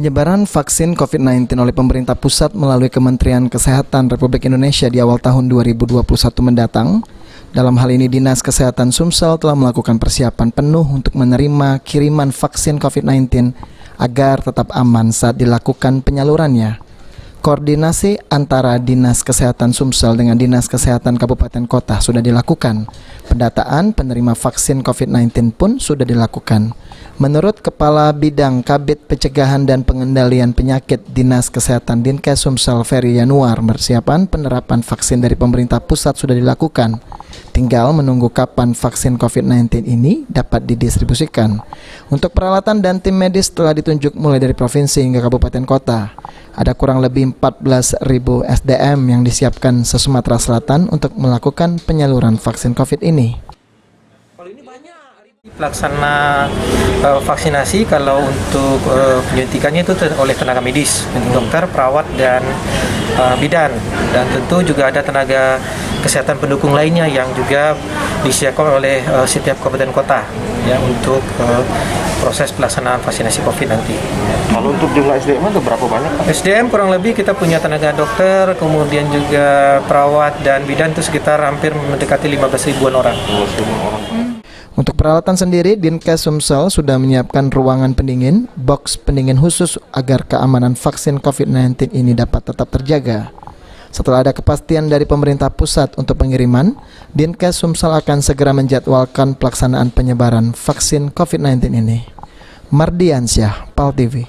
Penyebaran vaksin COVID-19 oleh pemerintah pusat melalui Kementerian Kesehatan Republik Indonesia di awal tahun 2021 mendatang. Dalam hal ini, Dinas Kesehatan Sumsel telah melakukan persiapan penuh untuk menerima kiriman vaksin COVID-19 agar tetap aman saat dilakukan penyalurannya. Koordinasi antara Dinas Kesehatan Sumsel dengan Dinas Kesehatan Kabupaten Kota sudah dilakukan. Pendataan penerima vaksin COVID-19 pun sudah dilakukan. Menurut Kepala Bidang Kabid Pencegahan dan Pengendalian Penyakit Dinas Kesehatan Dinkes Sumsel Ferry Yanuar, persiapan penerapan vaksin dari pemerintah pusat sudah dilakukan. Tinggal menunggu kapan vaksin COVID-19 ini dapat didistribusikan. Untuk peralatan dan tim medis telah ditunjuk mulai dari provinsi hingga kabupaten kota. Ada kurang lebih 14.000 SDM yang disiapkan se-Sumatera Selatan untuk melakukan penyaluran vaksin COVID ini. Pelaksana vaksinasi kalau untuk penyuntikannya itu oleh tenaga medis, dokter, perawat, dan bidan, dan tentu juga ada tenaga kesehatan pendukung lainnya yang juga disiapkan oleh setiap kabupaten kota ya untuk proses pelaksanaan vaksinasi COVID nanti. Kalau untuk jumlah SDM itu berapa banyak? SDM kurang lebih kita punya tenaga dokter, kemudian juga perawat dan bidan itu sekitar hampir mendekati 15.000-an orang. Untuk peralatan sendiri, Dinkes Sumsel sudah menyiapkan ruangan pendingin, box pendingin khusus agar keamanan vaksin COVID-19 ini dapat tetap terjaga. Setelah ada kepastian dari pemerintah pusat untuk pengiriman, Dinkes Sumsel akan segera menjadwalkan pelaksanaan penyebaran vaksin COVID-19 ini. Mardiansyah, PAL TV.